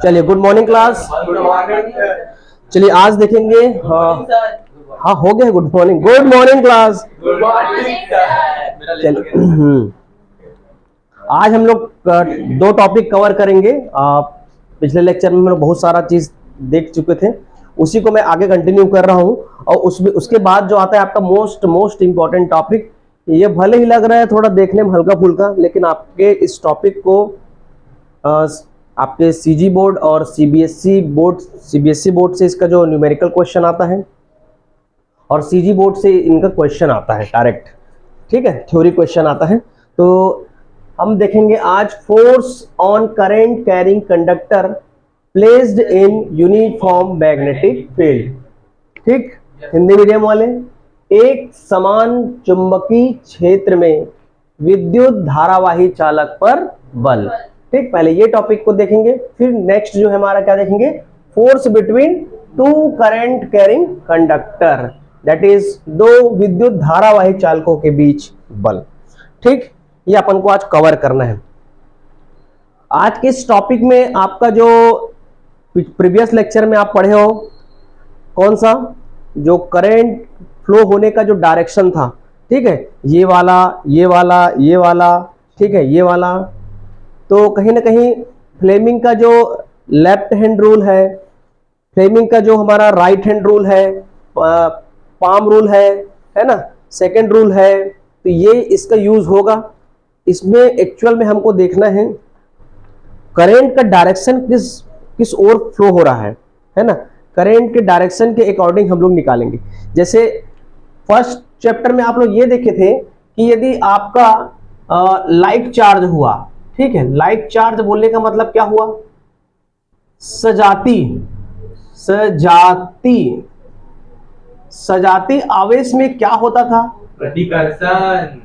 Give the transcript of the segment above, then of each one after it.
चलिए good morning class. चलिए आज देखेंगे। हाँ हो गया गुड मॉर्निंग क्लास। चलिए आज हम लोग दो टॉपिक कवर करेंगे। पिछले लेक्चर में हम लोग बहुत सारा चीज देख चुके थे, उसी को मैं आगे कंटिन्यू कर रहा हूँ। और उसके बाद जो आता है आपका मोस्ट इम्पॉर्टेंट टॉपिक, ये भले ही लग रहा है थोड़ा देखने में हल्का फुल्का, लेकिन आपके इस टॉपिक को आपके सीजी बोर्ड और सीबीएसई बोर्ड से इसका जो न्यूमेरिकल क्वेश्चन आता है और सीजी बोर्ड से इनका क्वेश्चन आता है डायरेक्ट, ठीक है, थ्योरी क्वेश्चन आता है। तो हम देखेंगे आज force on current carrying conductor placed in uniform magnetic field. ठीक, हिंदी मीडियम वाले, एक समान चुंबकीय क्षेत्र में विद्युत धारावाही चालक पर बल। ठीक, पहले ये टॉपिक को देखेंगे, फिर नेक्स्ट जो है हमारा क्या देखेंगे, force between to current carrying conductor, that is दो विद्युत धारावाही चालकों के बीच बल। ठीक, ये अपन को आज कवर करना है। आज के इस टॉपिक में आपका जो प्रीवियस लेक्चर में आप पढ़े हो, कौन सा, जो करंट फ्लो होने का जो डायरेक्शन था, ठीक है, ये वाला ये वाला ये वाला, ठीक है, ये वाला, तो कहीं ना कहीं फ्लेमिंग का जो लेफ्ट हैंड रूल है, फ्लेमिंग का जो हमारा राइट हैंड रूल है, पाम रूल है ना, सेकंड रूल है, तो ये इसका यूज होगा। इसमें एक्चुअल में हमको देखना है करंट का डायरेक्शन किस ओर फ्लो हो रहा है ना, करंट के डायरेक्शन के अकॉर्डिंग हम लोग निकालेंगे। जैसे फर्स्ट चैप्टर में आप लोग ये देखे थे कि यदि आपका लाइट चार्ज हुआ, ठीक है, लाइट चार्ज बोलने का मतलब क्या हुआ, सजाती आवेश में क्या होता था, प्रतिकर्षण।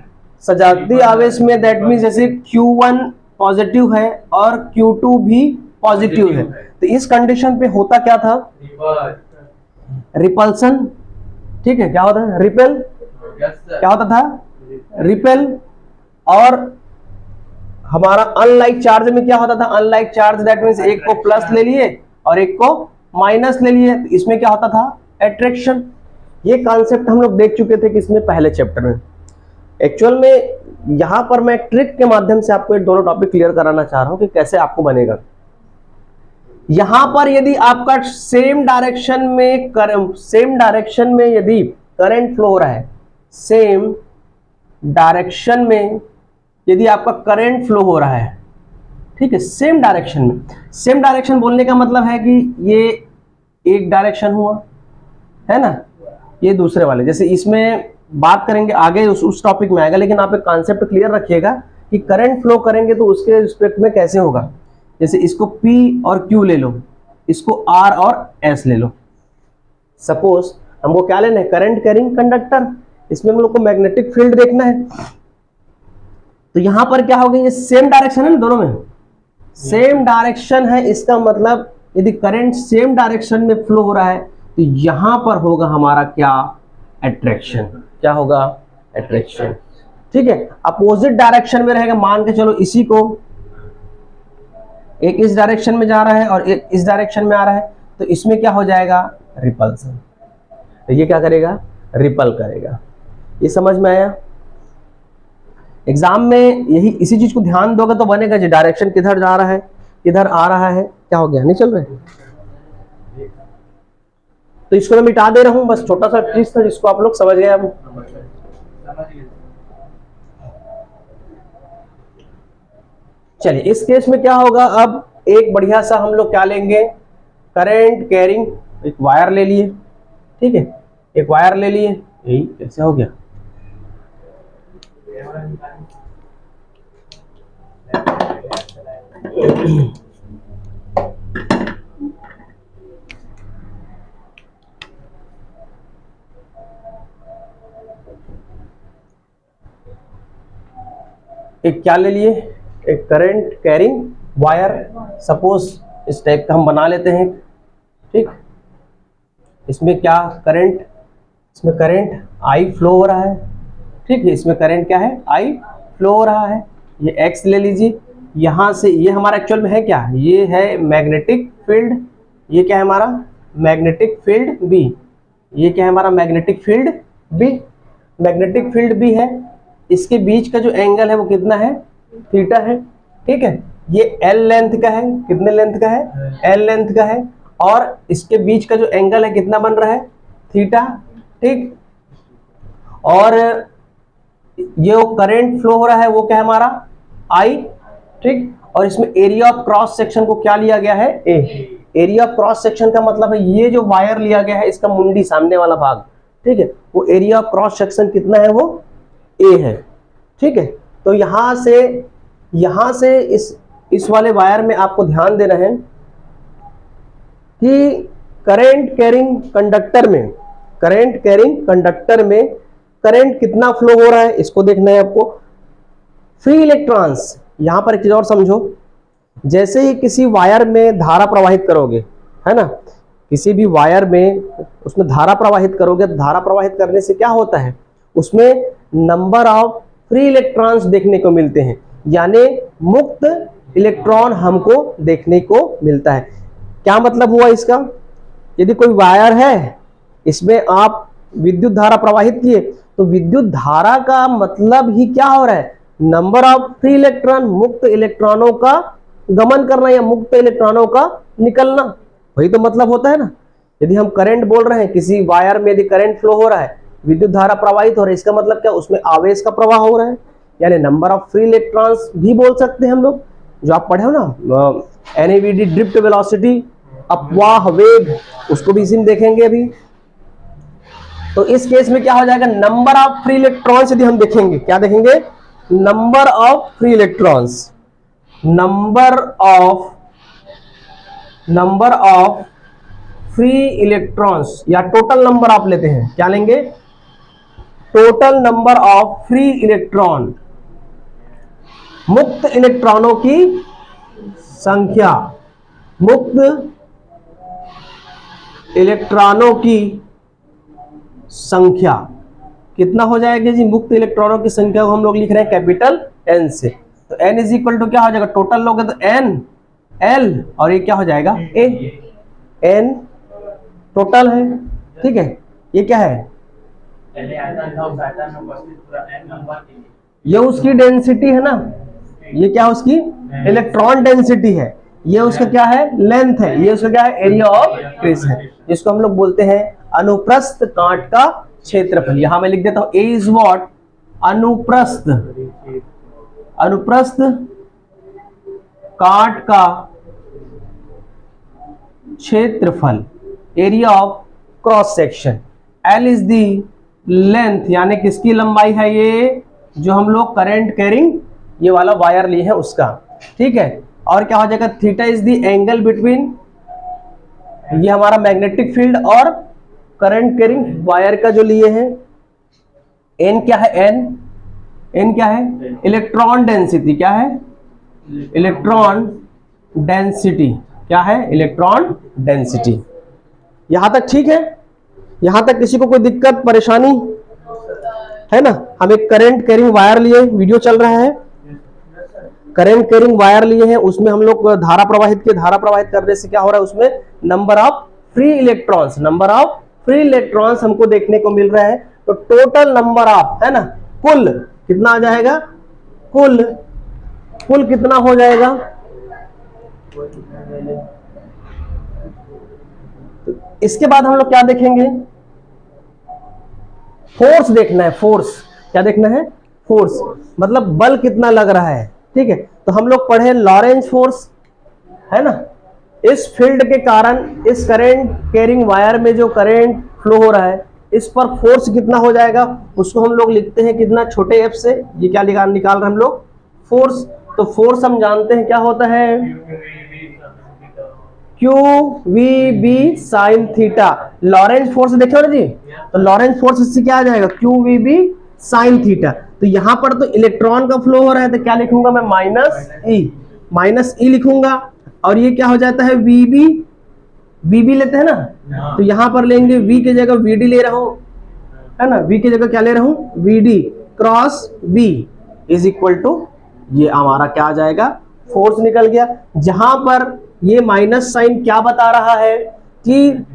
सजाती आवेश में दैट मीन्स जैसे Q1 पॉजिटिव है और Q2 भी पॉजिटिव है, तो इस कंडीशन पे होता क्या था, रिपल्सन। ठीक है, क्या होता है, रिपेल, क्या होता था, रिपेल। और हमारा अनलाइक चार्ज में क्या होता था, अनलाइक चार्ज दैट मीन्स एक को प्लस ले लिए और एक को माइनस ले लिए, तो इसमें क्या होता था, अट्रैक्शन। ये कॉन्सेप्ट हम लोग देख चुके थे किसमें, पहले चैप्टर में। एक्चुअल में यहां पर मैं ट्रिक के माध्यम से आपको ये दोनों टॉपिक क्लियर कराना चाह रहा हूं कि कैसे आपको बनेगा। यहां पर यदि आपका सेम डायरेक्शन में यदि करंट फ्लो हो रहा है, सेम डायरेक्शन में यदि आपका करंट फ्लो हो रहा है, ठीक है, सेम डायरेक्शन में, सेम डायरेक्शन बोलने का मतलब है कि ये एक डायरेक्शन हुआ है ना, ये दूसरे वाले, जैसे इसमें बात करेंगे आगे उस टॉपिक में आएगा, लेकिन आप एक कॉन्सेप्ट क्लियर रखिएगा कि करंट फ्लो करेंगे तो उसके रिस्पेक्ट में कैसे होगा। जैसे इसको P और Q ले लो, इसको R और S ले लो। सपोज हमको क्या लेना है, करंट कैरिंग कंडक्टर, इसमें हम लोग को मैग्नेटिक फील्ड देखना है। तो यहां पर क्या होगा, ये सेम डायरेक्शन है ना, दोनों में सेम डायरेक्शन है, इसका मतलब यदि करंट सेम डायरेक्शन में फ्लो हो रहा है तो यहां पर होगा हमारा क्या, अट्रैक्शन। क्या होगा, अट्रैक्शन। ठीक है, अपोजिट डायरेक्शन में रहेगा, मान के चलो इसी को, एक इस डायरेक्शन में जा रहा है और एक इस डायरेक्शन में आ रहा है, तो इसमें क्या हो जाएगा, रिपल्सन। तो ये क्या करेगा, रिपल करेगा। ये समझ में आया। एग्जाम में यही इसी चीज को ध्यान दोगे तो बनेगा, जो डायरेक्शन किधर जा रहा है किधर आ रहा है, क्या हो गया, नहीं चल रहे। तो इसको मैं मिटा दे रहा हूं, बस छोटा सा चीज था जिसको आप लोग समझ गए। अब चलिए इस केस में क्या होगा, अब एक बढ़िया सा हम लोग क्या लेंगे, करंट कैरिंग एक वायर ले लिए, ठीक है, एक वायर ले लिए, यही कैसे हो गया, एक क्या ले लिए, एक करंट कैरिंग वायर, सपोज इस टाइप का हम बना लेते हैं। ठीक, इसमें क्या करंट, इसमें करंट आई फ्लो हो रहा है, ठीक है, इसमें करंट क्या है, आई फ्लो हो रहा है। ये एक्स ले लीजिए, यहां से ये हमारा एक्चुअल में है क्या, ये है मैग्नेटिक फील्ड, ये क्या है हमारा मैग्नेटिक फील्ड बी, ये क्या है हमारा magnetic field B, magnetic field B है, इसके बीच का जो एंगल है वो कितना है, थीटा है, ठीक है। ये एल लेंथ का है, कितने लेंथ का है, एल लेंथ का है, और इसके बीच का जो एंगल है कितना बन रहा है, थीटा, ठीक। और ये वो करंट फ्लो हो रहा है वो क्या है हमारा आई, ठीक। और इसमें एरिया ऑफ क्रॉस सेक्शन को क्या लिया गया है, ए। एरिया ऑफ क्रॉस सेक्शन का मतलब है ये जो वायर लिया गया है इसका मुंडी सामने वाला भाग, ठीक है, वो एरिया ऑफ क्रॉस सेक्शन कितना है, वो ए है, ठीक है। तो यहां से इस वाले वायर में आपको ध्यान देना है कि करंट कैरिंग कंडक्टर में करंट कितना फ्लो हो रहा है इसको देखना है आपको। फ्री इलेक्ट्रॉन्स, यहां पर एक चीज और समझो, जैसे ही किसी वायर में धारा प्रवाहित करोगे, है ना, किसी भी वायर में उसमें धारा प्रवाहित करोगे, धारा प्रवाहित करने से क्या होता है, उसमें नंबर ऑफ फ्री इलेक्ट्रॉन्स देखने को मिलते हैं, यानी मुक्त इलेक्ट्रॉन हमको देखने को मिलता है। क्या मतलब हुआ इसका, यदि कोई वायर है इसमें आप विद्युत धारा प्रवाहित किए तो विद्युत धारा का मतलब ही क्या हो रहा है, नंबर ऑफ फ्री इलेक्ट्रॉन, मुक्त इलेक्ट्रॉनों का गमन करना या मुक्त इलेक्ट्रॉनों का निकलना, वही तो मतलब होता है ना। यदि हम करंट बोल रहे हैं, किसी वायर में यदि करंट फ्लो हो रहा है, विद्युत धारा प्रवाहित हो रहा है, इसका मतलब क्या, उसमें आवेश का प्रवाह हो रहा है, यानी नंबर ऑफ फ्री इलेक्ट्रॉन्स भी बोल सकते हैं हम लोग, जो आप पढ़े हो ना एनएवीडी ड्रिफ्ट वेलोसिटी, अपवाह वेग, उसको भी इसी में देखेंगे अभी। तो इस केस में क्या हो जाएगा, नंबर ऑफ फ्री इलेक्ट्रॉन्स यदि हम देखेंगे, क्या देखेंगे, number of free electrons, number of free electrons, या टोटल नंबर आप लेते हैं, क्या लेंगे, total number of free electron, मुक्त इलेक्ट्रॉनों की संख्या, मुक्त इलेक्ट्रॉनों की संख्या कितना हो जाएगा जी, मुक्त इलेक्ट्रॉनों की संख्या को हम लोग लिख रहे हैं कैपिटल एन से, तो एन इज इक्वल टू क्या हो जाएगा, टोटल लोगे तो एन एल, और ये क्या हो जाएगा ए, एन टोटल है, ठीक है। ये क्या है, ये उसकी डेंसिटी है ना, ये क्या उसकी इलेक्ट्रॉन डेंसिटी है, ये उसका क्या है लेंथ है, ये उसका क्या है एरिया ऑफ क्रिस है, जिसको हम लोग बोलते हैं अनुप्रस्थ काट का क्षेत्रफल। यहां मैं लिख देता हूं ए इज व्हाट, अनुप्रस्थ काट का क्षेत्रफल, area of cross section, L is the length, यानी किसकी लंबाई है, ये जो हम लोग करंट कैरिंग ये वाला वायर लिए हैं उसका, ठीक है। और क्या हो जाएगा, theta is the angle between ये हमारा मैग्नेटिक फील्ड और करंट कैरिंग वायर का जो लिए हैं, एन क्या है, एन क्या है, इलेक्ट्रॉन डेंसिटी, क्या है, इलेक्ट्रॉन डेंसिटी, क्या है, इलेक्ट्रॉन डेंसिटी। यहां तक ठीक है, यहां तक किसी को कोई दिक्कत परेशानी है ना। हम एक करंट कैरिंग वायर लिए, वीडियो चल रहा है, करंट कैरिंग वायर लिए हैं, उसमें हम लोग धारा प्रवाहित किए, धारा प्रवाहित करने से क्या हो रहा है, उसमें नंबर ऑफ फ्री इलेक्ट्रॉन्स हमको देखने को मिल रहा है। तो टोटल नंबर ऑफ, है ना, कुल कितना आ जाएगा, कुल कितना हो जाएगा, तो इसके बाद हम लोग क्या देखेंगे, फोर्स देखना है, फोर्स क्या देखना है, फोर्स मतलब बल कितना लग रहा है, ठीक है। तो हम लोग पढ़े लॉरेंज फोर्स, है ना, इस फील्ड के कारण इस करंट कैरिंग वायर में जो करंट फ्लो हो रहा है इस पर फोर्स कितना हो जाएगा, उसको हम लोग लिखते हैं कितना, छोटे एफ से, ये क्या निकाल रहे हैं हम लोग, फोर्स। तो फोर्स हम जानते हैं क्या होता है, Q V B sine theta, Lorentz force देखे ना जी, तो लॉरेंज फोर्स इससे क्या आ जाएगा, Q V B sine theta. तो यहां पर तो इलेक्ट्रॉन का फ्लो हो रहा है, तो क्या लिखूंगा मैं, माइनस ई लिखूंगा, और ये क्या हो जाता है, वीबी लेते हैं ना, तो यहां पर लेंगे वी की जगह वीडी ले रहा हूं, है ना, वी की जगह क्या ले रहा हूं, VD cross B is equal to, ये हमारा क्या आ जाएगा, फोर्स निकल गया। जहां पर ये माइनस साइन क्या बता रहा है कि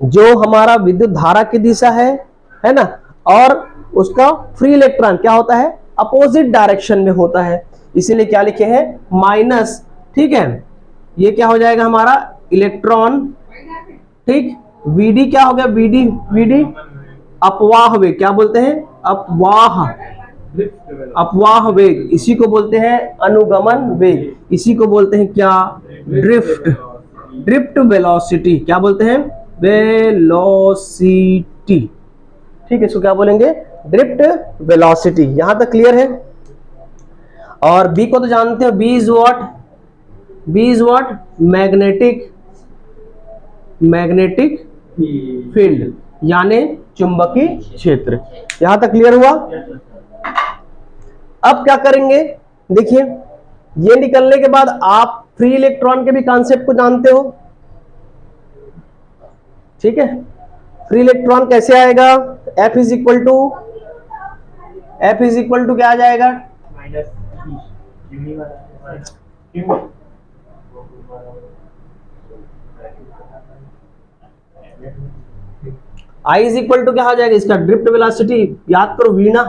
जो हमारा विद्युत धारा की दिशा है ना, और उसका फ्री इलेक्ट्रॉन क्या होता है, अपोजिट डायरेक्शन में होता है, इसीलिए क्या लिखे हैं, माइनस। ठीक है, ये क्या हो जाएगा हमारा इलेक्ट्रॉन। ठीक, वीडी क्या हो गया, वीडी वीडी अपवाह वेग, क्या बोलते हैं, अपवाह, अपवाह वेग, इसी को बोलते हैं अनुगमन वेग, इसी को बोलते हैं क्या, ड्रिफ्ट, ड्रिफ्ट वेलोसिटी, क्या बोलते हैं, वेलोसिटी। ठीक है, इसको क्या बोलेंगे, ड्रिफ्ट वेलोसिटी। यहां तक क्लियर है। और बी को तो जानते हो, B is what, B is what, magnetic, magnetic field, यानी चुंबकीय क्षेत्र। यहां तक क्लियर हुआ। अब क्या करेंगे, देखिए ये निकलने के बाद आप फ्री इलेक्ट्रॉन के भी कॉन्सेप्ट को जानते हो। ठीक है, फ्री इलेक्ट्रॉन कैसे आएगा, F is equal to, F is equal to क्या आ जाएगा, I इज इक्वल टू क्या आ जाएगा, इसका ड्रिफ्ट वेलोसिटी, याद करो वीणा,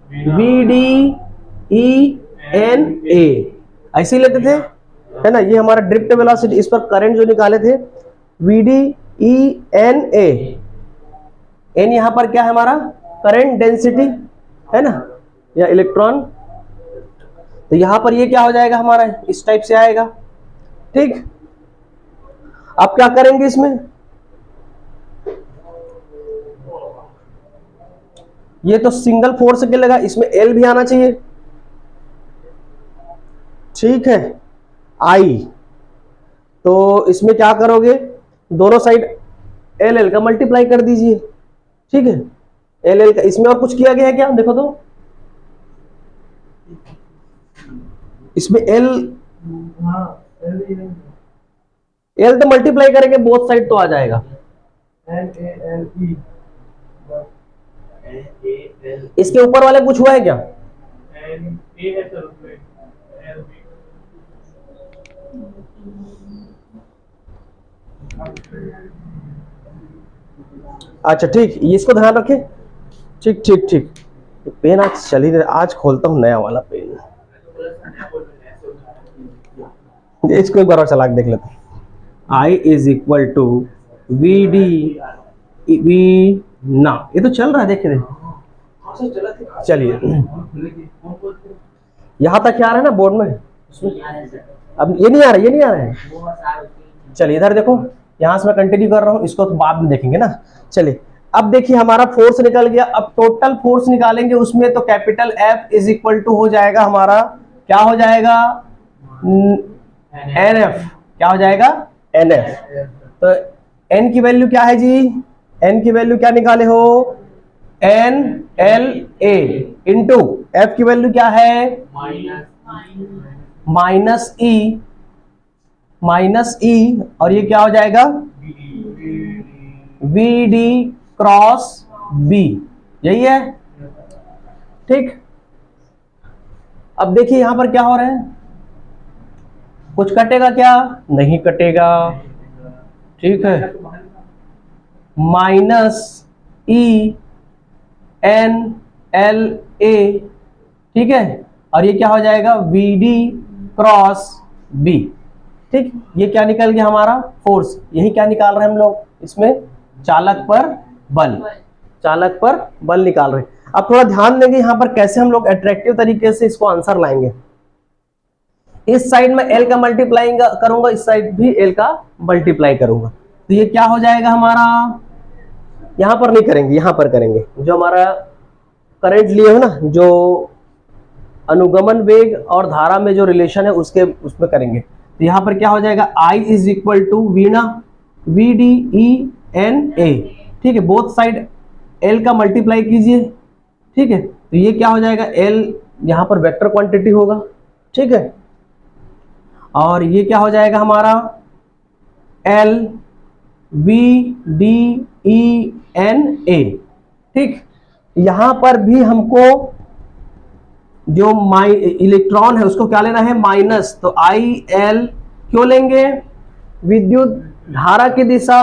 VDENA, ऐसे ही लेते थे, है ना, ये हमारा ड्रिफ्ट वेलोसिटी। इस पर करंट जो निकाले थे VDENA, एन यहां पर क्या है हमारा, करंट डेंसिटी, है ना, या इलेक्ट्रॉन। तो यहां पर ये क्या हो जाएगा हमारा, इस टाइप से आएगा। ठीक, अब क्या करेंगे इसमें, ये तो सिंगल फोर्स के लगा, इसमें एल भी आना चाहिए। ठीक है, आई, तो इसमें क्या करोगे, दोनों साइड एल एल का मल्टीप्लाई कर दीजिए। ठीक है, एल एल का, इसमें और कुछ किया गया है क्या, देखो तो, इसमें एल, एल तो मल्टीप्लाई करेंगे बोथ साइड तो आ जाएगा, इसके ऊपर वाले कुछ हुआ है क्या, अच्छा ठीक, इसको ध्यान रखें। ठीक ठीक ठीक, पेन आज चल ही, आज खोलता हूं नया वाला पेन, इसको एक बार और चला के देख लेते हैं। I is equal to VD, V ना, ये तो चल रहा है, देखिए चलिए, यहां तक क्या आ रहा है ना बोर्ड में, अब ये नहीं आ रहा, ये नहीं आ रहा है। चलिए इधर देखो, यहां से मैं कंटिन्यू कर रहा हूं, इसको तो बाद में देखेंगे ना। चलिए अब देखिए हमारा फोर्स निकल गया, अब टोटल फोर्स निकालेंगे उसमें, तो capital F is equal to हो जाएगा हमारा, क्या हो जाएगा, NF, क्या हो जाएगा, NF। तो N की वैल्यू क्या है जी, N की वैल्यू क्या निकाले हो, NLA इंटू F की वैल्यू क्या है, माइनस ई, माइनस ई, और ये क्या हो जाएगा, VD क्रॉस B, यही है। ठीक, अब देखिए यहां पर क्या हो रहा है, कुछ कटेगा क्या, नहीं कटेगा। ठीक है, माइनस ENLA, ठीक है, और ये क्या हो जाएगा, VD क्रॉस B। ठीक, ये क्या निकल गया हमारा, फोर्स। यही क्या निकाल रहे हैं हम लोग, इसमें चालक पर बल, चालक पर बल निकाल रहे हैं। अब थोड़ा ध्यान देंगे यहां पर कैसे हम लोग अट्रैक्टिव तरीके से इसको आंसर लाएंगे। इस साइड में L का मल्टीप्लाई करूंगा, इस साइड भी L का मल्टीप्लाई करूंगा, तो ये क्या हो जाएगा हमारा, यहां पर नहीं करेंगे, यहां पर करेंगे, जो हमारा करंट लिए हो ना, जो अनुगमन वेग और धारा में जो रिलेशन है उसके उसमें करेंगे। तो यहां पर क्या हो जाएगा, I इज इक्वल टू वीणा, VDENA। ठीक है, बोथ साइड L का मल्टीप्लाई कीजिए। ठीक है, तो ये क्या हो जाएगा, L यहां पर वेक्टर क्वांटिटी होगा। ठीक है, और ये क्या हो जाएगा हमारा, LVDENA। ठीक, यहां पर भी हमको जो इलेक्ट्रॉन है उसको क्या लेना है, माइनस, तो IL क्यों लेंगे, विद्युत धारा की दिशा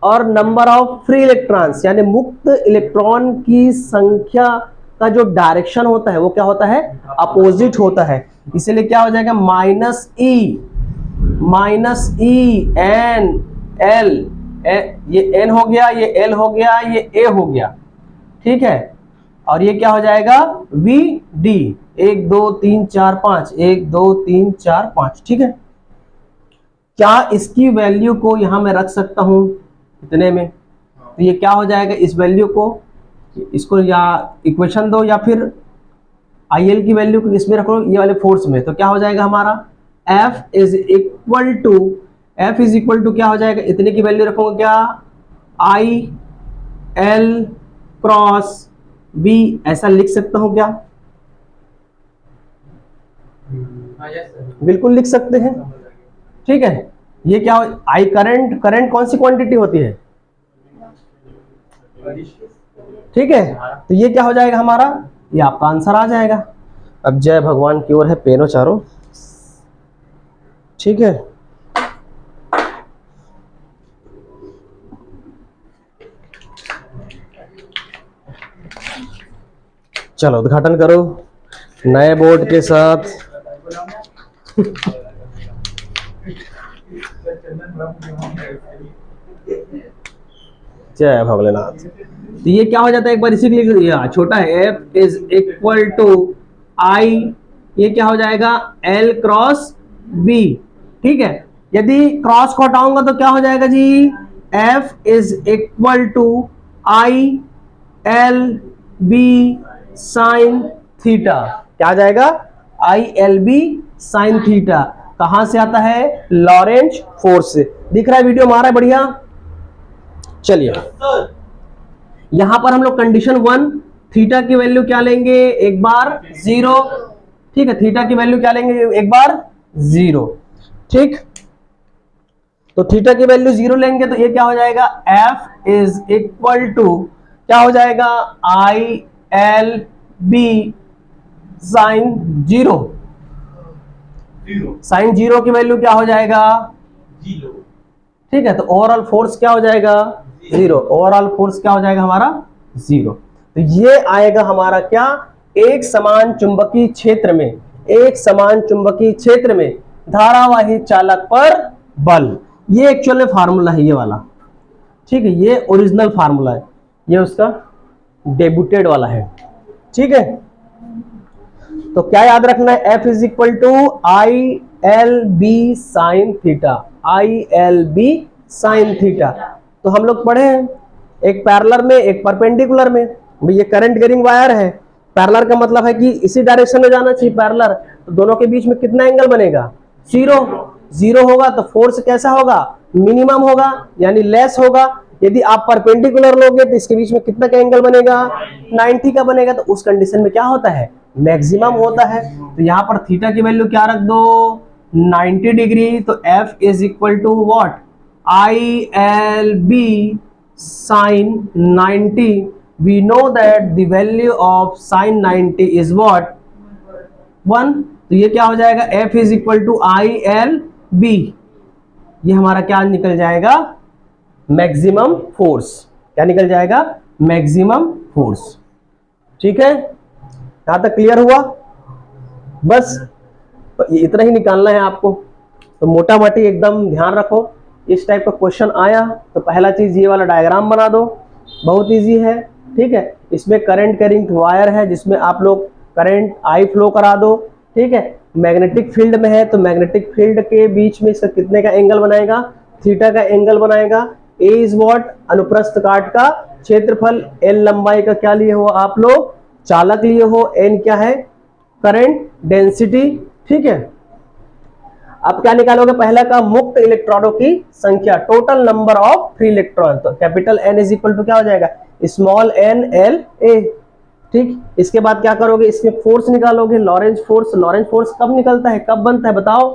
और नंबर ऑफ फ्री इलेक्ट्रॉन्स, यानी मुक्त इलेक्ट्रॉन की संख्या का जो डायरेक्शन होता है वो क्या होता है, अपोजिट होता है। इसीलिए क्या हो जाएगा, माइनस ई एन एल, ये एन हो गया, ये एल हो गया, ये ए हो गया, ठीक है। और ये क्या हो जाएगा, वी डी, 1 2 3 4 5, 1 2 3 4 5, ठीक है। क्या इसकी वैल्यू को यहां मैं रख सकता हूं इतने में, तो ये क्या हो जाएगा, इस वैल्यू को, इसको या इक्वेशन दो या फिर IL की वैल्यू को इसमें रखो, ये वाले फोर्स में, तो क्या हो जाएगा हमारा F इज इक्वल टू क्या हो जाएगा, इतने की वैल्यू रखोगे क्या, IL क्रॉस B, ऐसा लिख सकता हूं क्या, हाँ यस सर। बिल्कुल लिख सकते हैं, ठीक है। ये क्या, आई करंट कौन सी क्वांटिटी होती है, ठीक है। तो ये क्या हो जाएगा हमारा, ये आपका आंसर आ जाएगा। अब जय भगवान की ओर है पेनो चारों, ठीक है। चलो उद्घाटन करो नए बोर्ड के साथ। जय भोलेनाथ। तो ये क्या हो जाता है, एक बार इसी के लिए छोटा है, F is equal to I, ये क्या हो जाएगा, L क्रॉस B, ठीक है। यदि क्रॉस को हटाऊंगा तो क्या हो जाएगा जी, F is equal to IL B sine theta, क्या आ जाएगा, ILB साइन थीटा, कहां से आता है, लॉरेंज फोर्स से। दिख रहा है वीडियो में आ रहा है, बढ़िया। चलिए यहां पर हम लोग कंडीशन 1, थीटा की वैल्यू क्या लेंगे, एक बार 0, ठीक है। थीटा की वैल्यू क्या लेंगे, एक बार 0, ठीक। तो थीटा की वैल्यू 0 लेंगे तो ये क्या हो जाएगा, F इज इक्वल टू क्या हो जाएगा, ILB साइन 0, साइन 0 की वैल्यू क्या हो जाएगा, ठीक है। तो ओवरऑल फोर्स क्या हो जाएगा, 0, ओवरऑल फोर्स क्या हो जाएगा हमारा 0। तो ये आएगा हमारा क्या, एक समान चुंबकीय क्षेत्र में, एक समान चुंबकीय क्षेत्र में धारावाही चालक पर बल, ये एक्चुअल में फार्मूला है ये वाला, ठीक है। ये ओरिजिनल फार्मूला है, ये उसका डेब्यूटेड वाला है, ठीक है। तो क्या याद रखना है, F is equal to ILB sine theta, ILB sine theta. तो हम लोग पढ़े हैं, एक पैरेलल में एक परपेंडिकुलर में, ये करंट कैरिंग वायर है, पैरेलल का मतलब है कि इसी डायरेक्शन में जाना चाहिए पैरेलल, तो दोनों के बीच में कितना एंगल बनेगा, 0 होगा, तो फोर्स कैसा होगा, मिनिमम होगा, यानी लेस होगा। यदि आप परपेंडिकुलर लोगे तो इसके बीच में कितना का एंगल बनेगा, 90 का बनेगा, तो उस कंडीशन में क्या होता है, मैक्सिमम होता है। तो यहां पर थीटा की वैल्यू क्या रख दो, 90 डिग्री, तो F is equal to what, ILB sin 90, we know that the value of sin 90 is what, 1। तो ये क्या हो जाएगा, F is equal to ILB, ये हमारा क्या निकल जाएगा, मैक्सिमम फोर्स, क्या निकल जाएगा, मैक्सिमम फोर्स, ठीक है। यहां तक क्लियर हुआ, बस इतना ही निकालना है आपको। तो मोटा मोटी एकदम ध्यान रखो, इस टाइप का क्वेश्चन आया तो पहला चीज ये वाला डायग्राम बना दो, बहुत इजी है, ठीक है। इसमें करंट कैरिंग वायर है जिसमें आप लोग करंट I फ्लो करा दो, ठीक है। मैग्नेटिक फील्ड में है तो मैग्नेटिक फील्ड के बीच में इसका कितने का एंगल बनाएगा, थीटा का एंगल बनाएगा। A इज वॉट, अनुप्रस्थ काट का क्षेत्रफल, L लंबाई का क्या लिए हो आप लोग, चालक लिए हो, N क्या है, करंट डेंसिटी, ठीक है। अब क्या निकालोगे, पहला का मुक्त इलेक्ट्रॉनों की संख्या, total number of free electron, तो capital N is equal to क्या हो जाएगा, स्मॉल n L A, ठीक। इसके बाद क्या करोगे, इसमें फोर्स निकालोगे, लॉरेंज फोर्स। लॉरेंज फोर्स कब निकलता है, कब बनता है बताओ,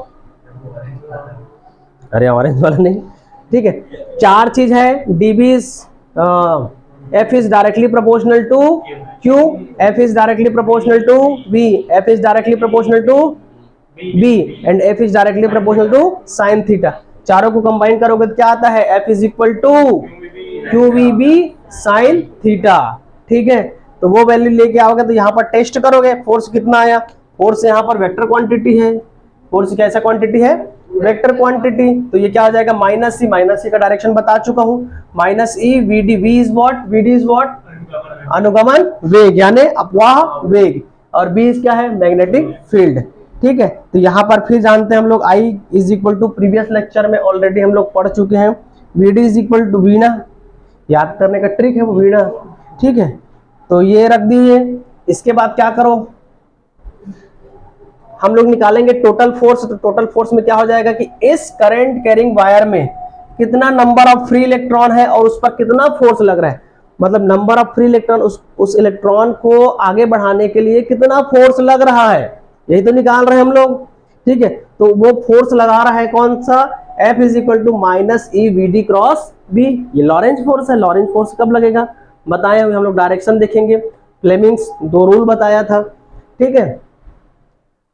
अरे ऑरेंज वाला नहीं, ठीक है। चार चीज है, dB F is directly proportional to Q, F is directly proportional to V, F is directly proportional to B and F is directly proportional to sin theta. चारों को कंबाइन करोगे तो क्या आता है, F is equal to QVB sin theta. ठीक है, तो वो वैल्यू लेके आओगे तो यहाँ पर टेस्ट करोगे, फोर्स कितना आया, फोर्स यहाँ पर वेक्टर क्वांटिटी है, फोर्स कैसा क्वांटिटी है, वेक्टर क्वांटिटी, तो ये क्या हो जाएगा माइनस सी का डायरेक्शन बता चुका हूं, minus E VD, V is what अनुगमन वेग यानी अपवाह वेग, और बी इज क्या है मैग्नेटिक फील्ड। ठीक है, तो यहाँ पर फिर जानते हैं हम लोग I is equal to, previous lecture में ऑलरेडी हम लोग पढ़ चुके हैं, वीडी इज इक्वल टू वीणा, याद करने का ट्रिक है वो वीणा। ठीक है, तो ये रख दीजिए। इसके बाद क्या करो, हम लोग निकालेंगे टोटल फोर्स। तो टोटल फोर्स में क्या हो जाएगा कि इस करंट कैरिंग वायर में कितना नंबर ऑफ फ्री इलेक्ट्रॉन है और उस पर कितना फोर्स लग रहा है, मतलब नंबर ऑफ फ्री इलेक्ट्रॉन, उस इलेक्ट्रॉन को आगे बढ़ाने के लिए कितना फोर्स लग रहा है, यही तो निकाल रहे हैं हम लोग। ठीक है, तो वो फोर्स लगा रहा है कौन सा, F is equal to minus E V D cross B, ये लॉरेंज फोर्स है। लॉरेंज फोर्स कब लगेगा बताए हुए, हम लोग डायरेक्शन देखेंगे, फ्लेमिंग्स दो रूल बताया था। ठीक है,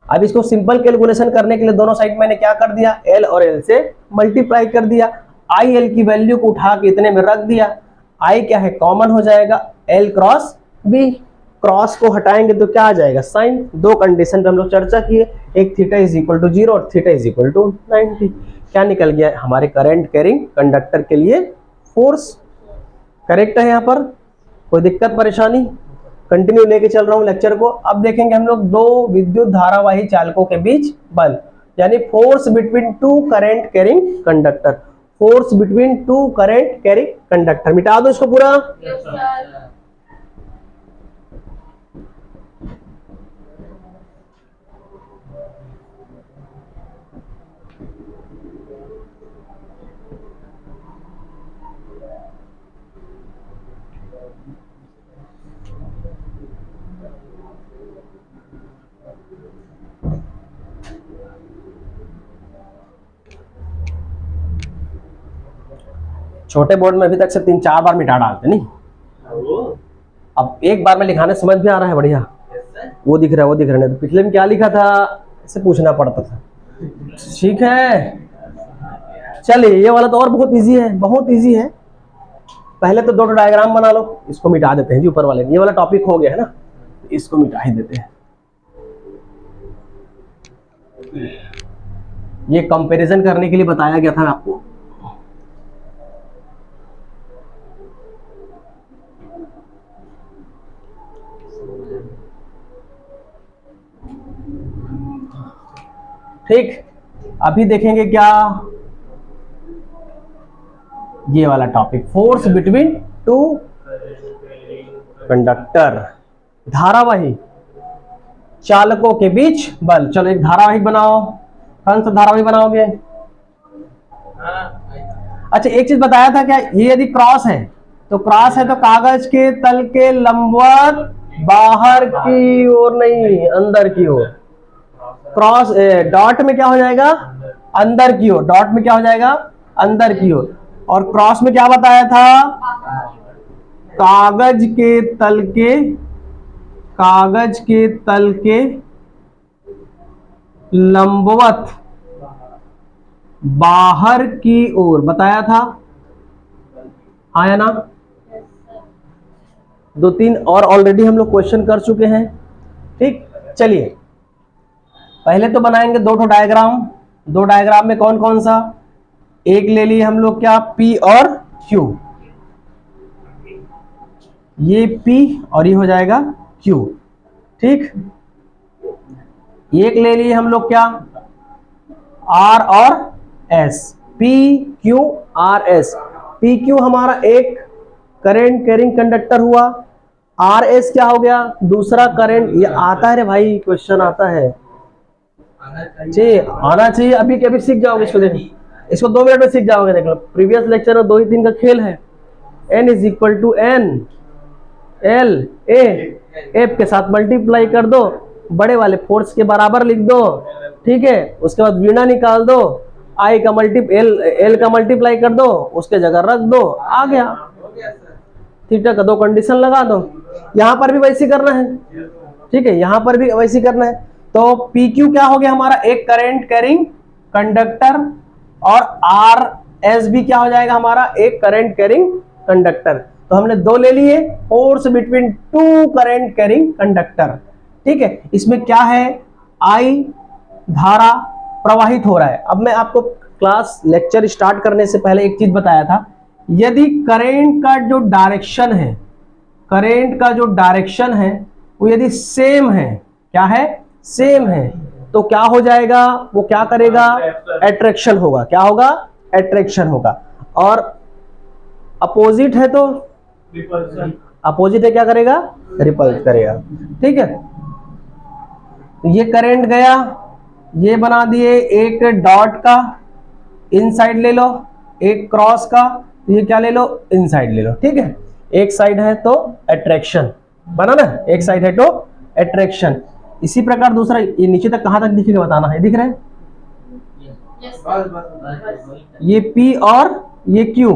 अब इसको सिंपल कैलकुलेशन करने के लिए दोनों साइड मैंने क्या कर दिया, L और L से मल्टीप्लाई कर दिया, आई एल की वैल्यू को उठा के इतने में रख दिया, आई क्या है कॉमन हो जाएगा, L क्रॉस B, क्रॉस को हटाएंगे तो क्या आ जाएगा साइन। दो कंडीशन पे हम लोग चर्चा किए, एक थीटा इज इक्वल टू 0 और थीटा इज इक्वल टू 90। क्या निकल गया हमारे करंट कैरिंग कंडक्टर के लिए फोर्स। करेक्ट है यहाँ पर, कोई दिक्कत परेशानी, कंटिन्यू लेके चल रहा हूं लेक्चर को। अब देखेंगे हम लोग दो विद्युत धारावाही चालकों के बीच बल, यानी force between to current carrying conductor, force between to current carrying conductor. मिटा दो इसको पूरा। छोटे बोर्ड में अभी तक से 3-4 बार मिटा डालते नहीं, अब एक बार में लिखाने समझ भी आ रहा है बढ़िया, वो दिख रहा है वो दिख रहा है, तो पिछले में क्या लिखा था इसे पूछना पड़ता था। ठीक है, चलिए ये वाला तो और बहुत इजी है, बहुत इजी है। पहले तो दो डायग्राम बना लो, इसको मिटा देते हैं जी ऊपर वाले, ये वाला टॉपिक हो गया है ना, इसको मिटा ही देते हैं। ये कंपैरिजन करने के लिए बताया गया था आपको। ठीक, अभी देखेंगे क्या, ये वाला topic, force between two conductor, धारावाही चालकों के बीच बल। चलो एक धारावाही बनाओ, कौन सा धारावाही बनाओगे। अच्छा एक चीज बताया था क्या, ये यदि क्रॉस है तो क्रॉस है तो कागज के तल के लंबवत बाहर की ओर नहीं अंदर की ओर, क्रॉस डॉट में क्या हो जाएगा अंदर की ओर, डॉट में क्या हो जाएगा अंदर की ओर, और क्रॉस में क्या बताया था कागज के तल के लंबवत बाहर की ओर बताया था, आया ना। 2-3 और ऑलरेडी हम लोग क्वेश्चन कर चुके हैं। ठीक, चलिए पहले तो बनाएंगे दो डायग्राम। दो डायग्राम में कौन कौन सा, एक ले लिए हम लोग क्या P और Q, ये P और ये हो जाएगा Q। ठीक, एक ले लिए हम लोग क्या R और S, P Q R S। P Q हमारा एक करंट कैरिंग कंडक्टर हुआ, R S क्या हो गया दूसरा करंट। ये आता है रे भाई, क्वेश्चन आता है जी, आना चाहिए। अभी के अभी सीख जाओगे इसको, देखो इसको 2 मिनट में सीख जाओगे। देख लो प्रीवियस लेक्चर में 2 ही 3 का खेल है। N is equal to N L A, F के साथ मल्टीप्लाई कर दो, बड़े वाले फोर्स के बराबर लिख दो। ठीक है, उसके बाद वीणा निकाल दो, I का L का मल्टीप्लाई कर दो, उसके जगह रख दो, आ गया। थीटा का 2 कंडीशन लगा दो। यहां पर भी वैसे करना है, ठीक है, यहां पर भी वैसे करना है। तो पी क्यू क्या हो गया हमारा, एक करंट कैरिंग कंडक्टर, और आर एस भी क्या हो जाएगा हमारा, एक करंट कैरिंग कंडक्टर। तो हमने 2 ले लिए, force between 2 current carrying conductor, ठीक है। इसमें क्या है, आई धारा प्रवाहित हो रहा है। अब मैं आपको क्लास लेक्चर स्टार्ट करने से पहले एक चीज बताया था, यदि करंट का जो डायरेक्शन है, करंट का जो डायरेक्शन है वो यदि सेम है, क्या है, सेम है, तो क्या हो जाएगा, वो क्या करेगा, अट्रैक्शन होगा। क्या होगा, अट्रैक्शन होगा। और अपोजिट है तो रिपल्शन। अपोजिट है क्या करेगा, रिपल्स करेगा, ठीक है। तो ये करंट गया, ये बना दिए एक डॉट का इनसाइड ले लो, एक क्रॉस का, ये क्या ले लो, इनसाइड ले लो, ठीक है। एक साइड है तो अट्रैक्शन बना ना, एक साइड है तो अट्रैक्शन। इसी प्रकार दूसरा, ये नीचे तक कहां तक दिखेगा बताना है, दिख रहा है, ये P और ये Q,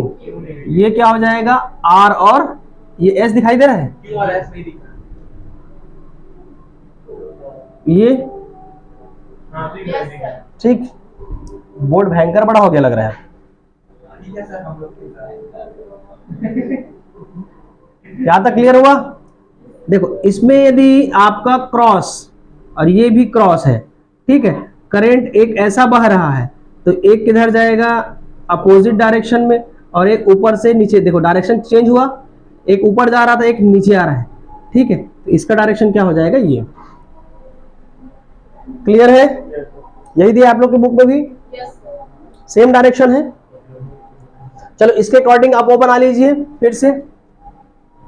ये क्या हो जाएगा R, और ये S दिखाई दे रहा है, Q और S नहीं दिख रहा। ये हाँ दिख रहा है। ठीक। बोर्ड भयंकर बड़ा हो गया लग रहा है, ठीक है सर, हम लोग के साथ। यहां तक क्लियर हुआ। देखो इसमें यदि आपका क्रॉस और ये भी क्रॉस है, ठीक है, करंट एक ऐसा बह रहा है, तो एक किधर जाएगा, अपोजिट डायरेक्शन में, और एक ऊपर से नीचे, देखो डायरेक्शन चेंज हुआ, एक ऊपर जा रहा था, एक नीचे आ रहा है, ठीक है। तो इसका डायरेक्शन क्या हो जाएगा, ये क्लियर है, यही दिया आप लोग के बुक में भी, सेम डायरेक्शन है। चलो इसके अकॉर्डिंग आप वो बना लीजिए, फिर से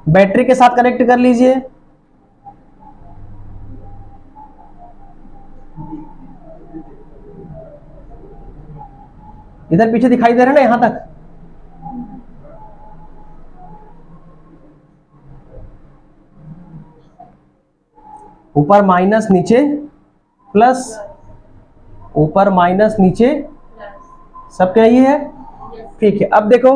बैटरी के साथ कनेक्ट कर लीजिए। इधर पीछे दिखाई दे रहा है ना, यहां तक, ऊपर माइनस नीचे प्लस, ऊपर माइनस नीचे, सब क्या ये है, ठीक है। अब देखो